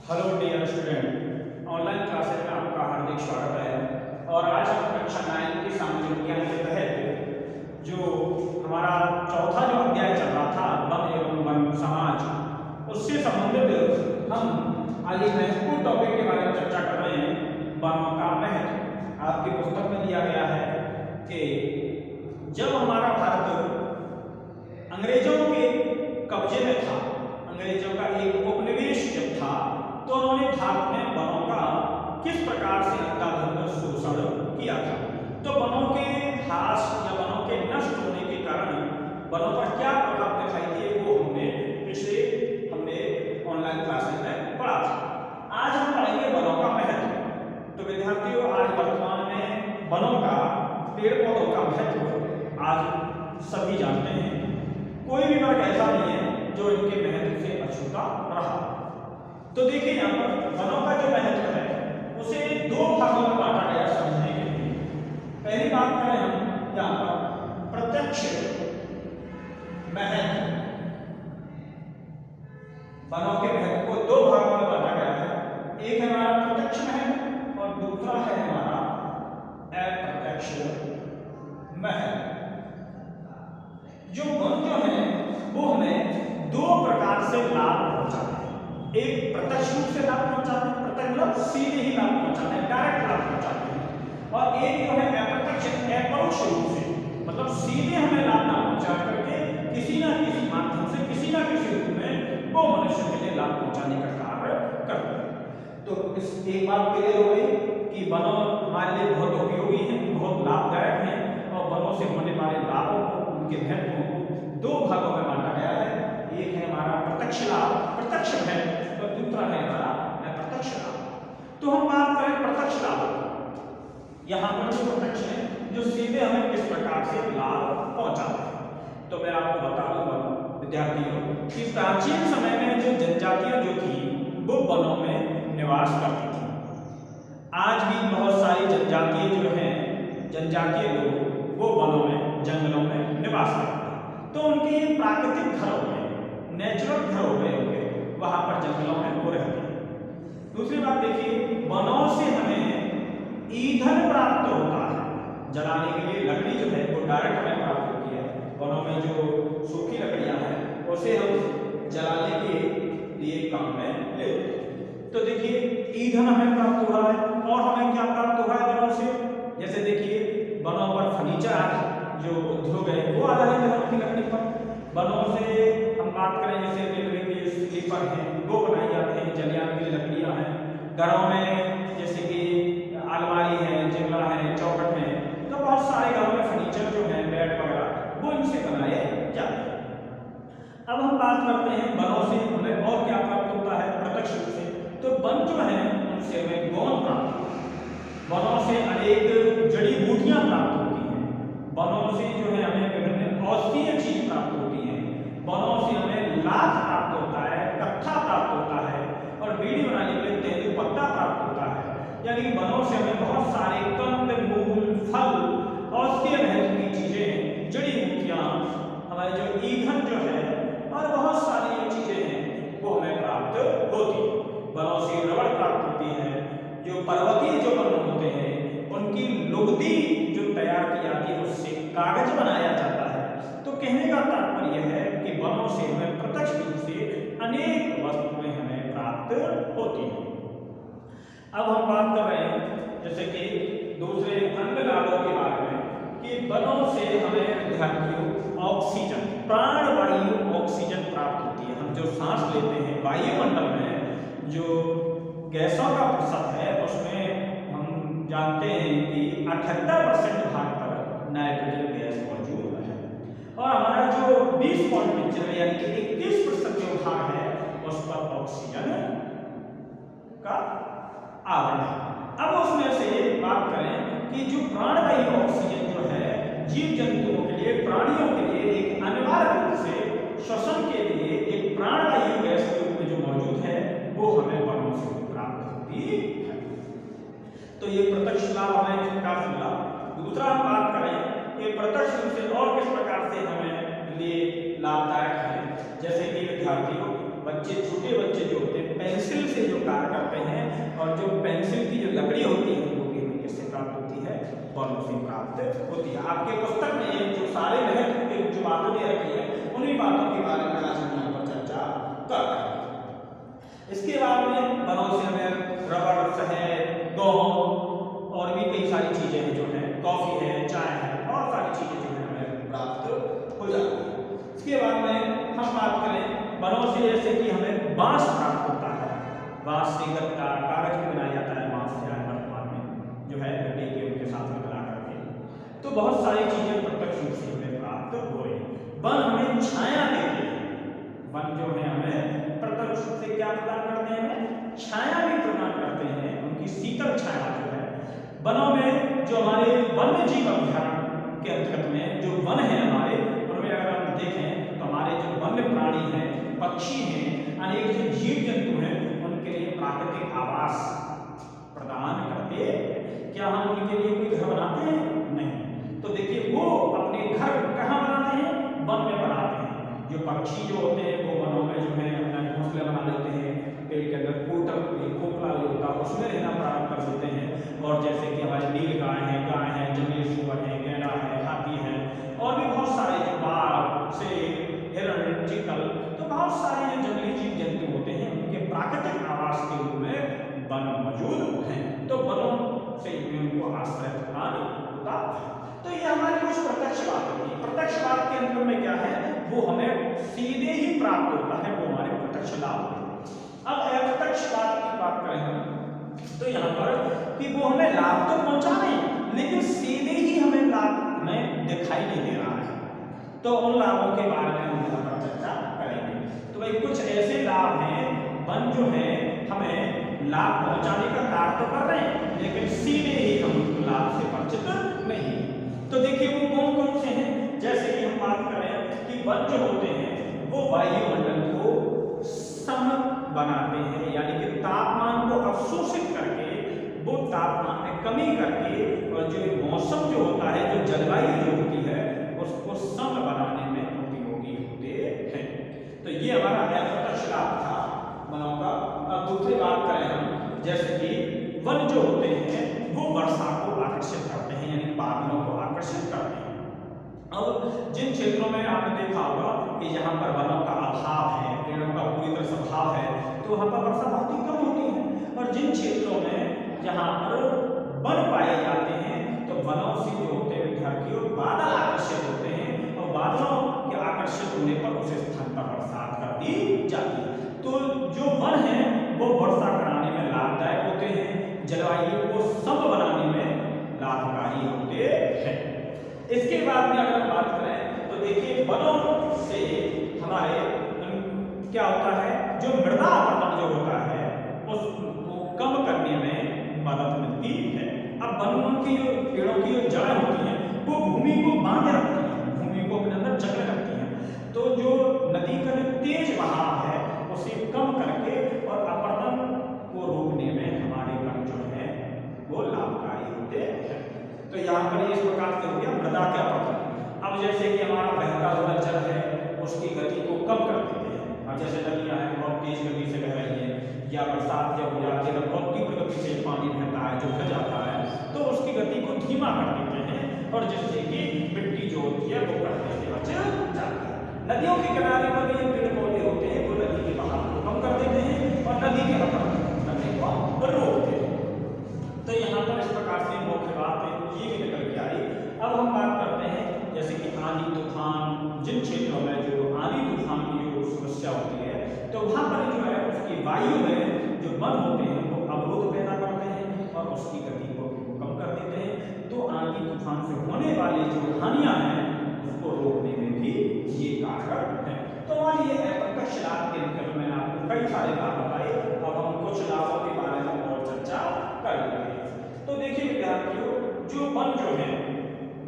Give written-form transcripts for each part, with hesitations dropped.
Hello dear student, online classes में आपका हार्दिक स्वागत है। और आज हम कक्षा 9 की सामाजिक विज्ञान के तहत जो हमारा चौथा जो अध्याय चल रहा था वन एवं वन समाज, उससे संबंधित हम आज एक महत्वपूर्ण टॉपिक के बारे में चर्चा कर रहे हैं, वनों का महत्व। आपकी पुस्तक में दिया गया है कि जब हमारा भारत अंग्रेजों के कब्जे में था, अंग्रेजों का एक उपनिवेश जब था, तो उन्होंने भारत में वनों का किस प्रकार से अंधाधुंध शोषण किया था। तो वनों के ह्रास या वनों के नष्ट होने के कारण वनों पर क्या प्रभाव दिखाई दिए, वो हमने ऑनलाइन क्लासेस में पढ़ा था। आज हम पढ़ेंगे वनों का महत्व। तो विद्यार्थियों, आज वर्तमान में वनों का, पेड़ पौधों का महत्व आज सभी जानते हैं। कोई भी वर्ग ऐसा नहीं है जो इनके महत्व से अछूता रहा। तो देखिए, यहाँ पर वनों का जो महत्व है उसे दो भागों में बांटा गया समझने के लिए। पहली बात करें हम यहाँ पर प्रत्यक्ष महत्व। वनों के महत्व को दो भागों में बांटा गया है। एक है हमारा प्रत्यक्ष महत्व और दूसरा है हमारा अप्रत्यक्ष महत्व। जो वन जो है वो हमें दो प्रकार से लाभ पहुंचाते हैं। एक प्रत्यक्ष रूप से लाभ पहुंचाते हैं, प्रत्यक्ष मतलब सीधे ही लाभ पहुंचाते हैं, डायरेक्ट लाभ पहुंचाते हैं। और एक जो है अप्रत्यक्ष, अपरोक्ष रूप से, मतलब सीधे हमें लाभ ना पहुंचा करके किसी ना किसी माध्यम से, किसी ना किसी रूप में वो मनुष्य के लिए लाभ पहुंचाने का कार्य करते हैं। तो इस एक बात क्लियर हो गई कि वनों हमारे लिए बहुत उपयोगी है, बहुत लाभदायक है, और वनों से होने वाले लाभों को, उनके महत्व को दो भागों में बांटा गया है। एक है हमारा प्रत्यक्ष लाभ, प्रत्यक्ष है, और दूसरा है हमारा अप्रत्यक्ष लाभ। तो हम बात करें प्रत्यक्ष लाभ। यहाँ पर जो प्रत्यक्ष है, जो सीधे हमें किस प्रकार से लाभ पहुंचाते हैं, तो मैं आपको बता दूंगा विद्यार्थियों कि प्राचीन समय में जो जनजातियां जो थी वो वनों में निवास करती थी। आज भी बहुत सारी जनजातियां जो हैं, जनजातीय लोग वो वनों में, जंगलों में निवास करते हैं। तो उनके प्राकृतिक घर हो गए, नेचुरल घर हो गए होंगे, वहां पर जंगलों में वो रहते हैं। दूसरी बात देखिए, वनों से हमें ईंधन प्राप्त होता है। जलाने के लिए लकड़ी जो है वो डायरेक्ट हमें प्राप्त होती है। वनों में जो सूखी लकड़ियां हैं उसे हम जलाने के लिए काम में लेते हैं। तो देखिए, ईंधन हमें प्राप्त हो रहा है। और हमें क्या प्राप्त हो रहा है वनों से? जैसे देखिए, वनों पर फर्नीचर जो उद्योग है वो आधारित है वनों की लकड़ी पर। वनों से हम बात करें, जैसे रेलवे के स्लीपर हैं वो बनाए जाते हैं, जलियान की लकड़ियां हैं। घरों में जैसे कि अलमारी है, जिंगला है, चौखट है, तो बहुत सारे घरों में फर्नीचर जो है, बेड वगैरह, वो इनसे बनाए जाते हैं। अब हम बात करते हैं वनों से हमें और क्या प्राप्त होता है प्रत्यक्ष रूप से। तो वन जो है उनसे हमें गौण प्राप्त होता है। वनों से अनेक जड़ी बूटियां प्राप्त होती हैं। वनों से जो है हमें विभिन्न औषधीय चीज प्राप्त होती हैं। वनों से हमें लाख प्राप्त होता है, कत्था प्राप्त होता है, और बीड़ी बनाने के लिए तेंदू पत्ता प्राप्त होता है। यानी वनों से हमें बहुत सारे कंद, मूल, फल, औषधीय महत्व की चीजें, जड़ी बूटियां, हमारे जो ईंधन जो है, और बहुत सारी जो चीजें हैं वो हमें प्राप्त होती है। वनों से रबड़ प्राप्त होती है। जो पर्वतीय जो वन होते हैं उनकी लुगदी जो तैयार की जाती है उससे कागज बनाया जाता है। तो कहने का तात्पर्य है कि वनों से हमें प्रत्यक्ष रूप से अनेक वस्तुएं हमें प्राप्त होती हैं। अब हम बात कर रहे हैं जैसे कि दूसरे अन्य लाभों के बारे में, कि वनों से हमें विद्यार्थियों ऑक्सीजन, प्राणवायु ऑक्सीजन प्राप्त होती है। हम जो सांस लेते हैं, वायुमंडल में जो गैसों का प्रतिशत है उसमें हम जानते हैं कि 78% भाग पर नाइट्रोजन गैस मौजूद है, और हमारा जो 20.5 यानी कि 21% जो भाग है उस पर ऑक्सीजन का आवरण है। अब उसमें से बात करें कि जो प्राणवायु ऑक्सीजन जो है जीव जंतुओं के लिए, प्राणियों के लिए एक अनिवार्य रूप से श्वसन के लिए एक प्राणवायु गैस के रूप में जो मौजूद है वो हमें वनों से प्राप्त होती है। तो ये प्रत्यक्ष लाभ हमें काफी मिला। दूसरा हम बात करें कि प्रत्यक्ष रूप से और किस प्रकार से हमें लिए लाभदायक है। जैसे कि विद्यार्थियों, बच्चे, छोटे बच्चे जो होते हैं पेंसिल से जो कार्य करते हैं, और जो पेंसिल की जो लकड़ी होती है वो भी हमें किससे प्राप्त होती है, वनों से प्राप्त होती है। आपके पुस्तक में ये जो सारे महत्व की जो बातें दे रखी है उन्हीं बातों के बारे में आज हम यहाँ पर चर्चा कर रहे हैं। इसके बाद में वनों से हमें रबड़, शहद, गेहूं और भी कई सारी चीजें हैं जो है, कॉफी है, चाय है, बहुत सारी चीजें जो है हमें प्राप्त हो जाती है। इसके बाद में हम बात करें वनों से, जैसे कि हमें बांस प्राप्त होता है। बांस से गत्ता, कागज भी बनाया जाता है बांस से आज वर्तमान में जो है, लकड़ी के उनके साथ में बना करके। तो बहुत सारी चीजें प्रत्यक्ष रूप से हमें प्राप्त हो रही है। वन हमें छाया देते हैं, वन जो है हमें प्रत्यक्ष रूप से क्या प्रदान करते हैं, हमें छाया भी प्रदान करते हैं। उनकी शीतल छाया जो है वनों में, जो हमारे वन्य जीव अभ्यारण्य के अंतर्गत में जो वन है हमारे, उनमें अगर हम देखें तो हमारे जो वन्य प्राणी हैं, पक्षी हैं, अनेक जो जीव जंतु हैं, उनके लिए प्राकृतिक आवास प्रदान करते हैं। क्या हम उनके लिए कोई घर बनाते हैं? नहीं। तो देखिए वो अपने घर कहाँ बनाते हैं, वन में बनाते हैं। जो पक्षी जो होते हैं वो वनों में जो है अपना घोंसले बना लेते हैं, पेड़ के अंदर खोखला होता है उसमें रहना प्रारंभ कर देते हैं। और जैसे कि हमारे नील गाय है, जंगली सुअर है, गैंडा है, हाथी है, और भी बहुत सारे जो बाघ, शेर, हिरण, चीतल, तो बहुत सारे जो जंगली जीव जंतु होते हैं उनके प्राकृतिक आवास के रूप में वन मौजूद हैं। तो वनों से उनको आश्रय प्रदान होता है। तो ये हमारी कुछ प्रत्यक्ष बात होती है। प्रत्यक्ष बात के अंदर में क्या है, वो हमें सीधे ही प्राप्त होता है, वो हमारे प्रत्यक्ष लाभ है। अब अप्रत्यक्ष बात की बात करें हम, तो यहाँ पर कि वो हमें लाभ तो पहुंचा नहीं, लेकिन सीधे ही हमें लाभ हमें दिखाई नहीं दे रहा है। तो उन लाभों के बारे में हम यहाँ पर चर्चा करेंगे। तो भाई कुछ ऐसे लाभ हैं, वन जो है हमें लाभ पहुंचाने का कार्य तो कर रहे हैं, लेकिन सीधे ही हम उनको लाभ से परिचित नहीं। तो देखिए वो कौन कौन से हैं, जैसे कि हम बात करें कि वन जो होते हैं वो वायुमंडल को सम बनाते हैं, यानी कि तापमान को अवशोषित करके, वो तापमान में कमी करके, और जो मौसम जो होता है, जो जलवायु जो होती है, उसको सम बनाने में उपयोगी होते हैं। तो ये हमारा अप्रत्यक्ष लाभ था वनों का। अब दूसरी बात करें हम, जैसे कि वन जो होते हैं वो वर्षा को आकर्षित करते हैं, यानी बादलों को आकर्षित करते हैं। अब जिन क्षेत्रों में आपने देखा होगा कि जहाँ पर वनों का अभाव है, पेड़ों का पूरी तरह से अभाव है, तो वहाँ पर वर्षा बहुत ही कम होती है। और जिन क्षेत्रों में जहाँ पर वन पाए जाते हैं, तो वनों से जो होते हैं विद्यार्थियों बादल आकर्षित होते हैं, और बादलों के आकर्षित होने पर उस स्थान पर बरसात कर दी जाती है। तो जो वन है वो वर्षा कराने में लाभदायक होते हैं, जलवायु को सम बनाने में लाभकारी होते हैं। इसके बाद में अगर हम बात करें तो देखिए वनों से हमारे क्या होता है, जो मृदा अपरदन जो होता है उसको कम करने में मदद मिलती है। अब वनों की जो पेड़ों की जो जड़ें होती हैं वो भूमि को बांधे रखती हैं, भूमि को अपने अंदर जकड़े रखती हैं। तो जो नदी का जो तेज बहाव है उसे कम करके और अपरदन को रोकने में हमारे वन जो है वो लाभकारी होते हैं। तो यहाँ पर इस प्रकार से हो गया मृदा के अपरदन। अब जैसे कि हमारा बहता हुआ जल है उसकी गति को कम कर देते हैं। अब जैसे नदियाँ हैं बहुत तेज गति से बह रही है, या बरसात जब हो जाती है तो बहुत तीव्र गति से पानी बहता है, जो बह जाता है, तो उसकी गति को धीमा कर देते हैं, और जिससे कि मिट्टी जो होती है वो कटने से बच जाती है। नदियों के किनारे पर भी पेड़ पौधे होते हैं, वो नदी के बहाव को कम कर देते हैं और नदी के अपरदन करने को रोकते हैं। तो यहाँ पर इस प्रकार से मुख्य बात ये भी निकल के आई। अब हम बात करते हैं जैसे कि आंधी तूफान, जिन क्षेत्रों में जो आंधी तूफान की जो समस्या होती है, तो वहाँ पर जो है उसकी वायु में जो वन होते हैं वो अवरोध पैदा करते हैं और उसकी गति को कम कर देते हैं। तो आंधी तूफान से होने वाली जो हानियाँ हैं उसको रोकने में भी ये कारगर है। तो हमारी ये अप्रत्यक्ष लाभ के अंतर्गत मैंने आपको कई सारे लाभ बताए। अब हम कुछ लाभों के बारे में और चर्चा कर लेंगे। तो देखिए विद्यार्थियों, जो वन जो है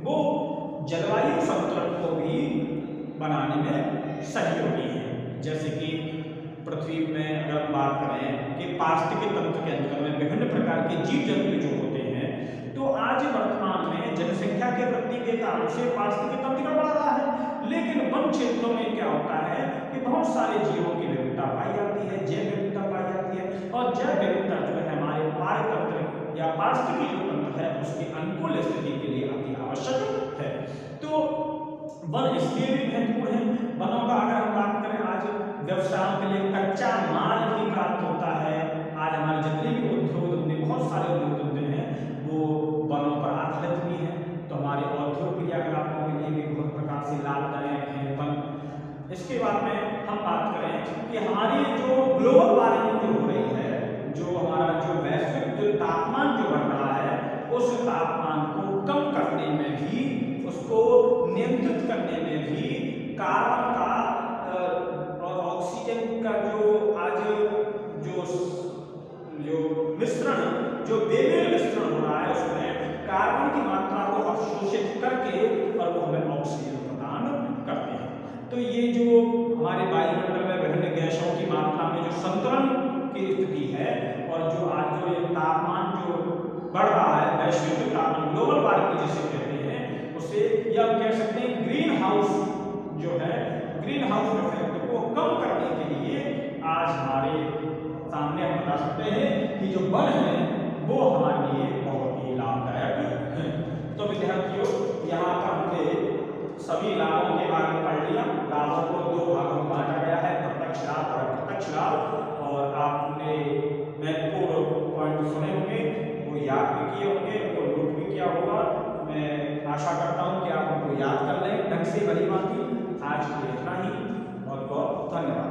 वो जलवायु संतुलन को भी बनाने में सहयोगी है। जैसे कि पृथ्वी में अगर हम बात करें कि पारिस्थितिकी तंत्र के अंतर्गत में विभिन्न प्रकार के जीव जंतु जो होते हैं, तो आज वर्तमान में जनसंख्या के वृद्धि के कारण से पारिस्थितिकी तंत्र बढ़ रहा है, लेकिन वन क्षेत्रों में क्या होता है कि बहुत सारे जीवों की विविधता पाई जाती है, जैव विविधता पाई जाती या पारिस्थितिकी जो तंत्र है उसकी अनुकूल स्थिति के लिए अति आवश्यक है। तो वन इसलिए भी महत्वपूर्ण है, वनों का अगर हम बात करें आज व्यवसायों के लिए कच्चा माल भी प्राप्त होता है। आज हमारे जितने भी उद्योग धंधे, बहुत सारे उद्योग धंधे हैं वो वनों पर आधारित भी हैं, तो हमारे औद्योगिक क्रियाकलापों के लिए भी बहुत प्रकार से लाभदायक है वन। इसके बाद में हम बात करें कि हमारी जो ग्लोबल वार्मिंग जो हो रही है, जो हमारा जो वैश्विक जो तापमान जो बढ़ रहा है, उस तापमान को कम करने में भी, उसको नियंत्रित करने में भी कार्बन का और ऑक्सीजन का जो आज जो मिश्रण, जो बेमेल मिश्रण हो रहा है, उसमें कार्बन की मात्रा को अवशोषित करके और वो हमें ऑक्सीजन प्रदान करते हैं। तो ये जो हमारे वायुमंडल में विभिन्न गैसों की मात्रा में जो संतुलन की स्थिति है और जो आज जो ये तापमान जो बढ़ रहा है, वैश्विक जो तापमान ग्लोबल वार्मिंग जिसे कहते हैं, उसे या हम कह सकते हैं ग्रीन हाउस जो है, ग्रीन हाउस इफेक्ट को कम करने के लिए आज हमारे सामने हम बता सकते हैं कि जो वन है वो हमारे लिए बहुत ही लाभदायक है। तो विद्यार्थियों, यहाँ पर हमने सभी लाभों के बारे में पढ़ लिया। लाभों को दो भागों में बांटा गया है, प्रत्यक्ष लाभ और अप्रत्यक्ष लाभ, और आपने महत्वपूर्ण पॉइंट सुने होंगे, वो याद भी किए होंगे, उनको नोट भी किया होगा। मैं आशा करता हूँ कि आप उनको याद कर लें ढंग से भली भांति। आज के लिए इतना ही, बहुत बहुत धन्यवाद।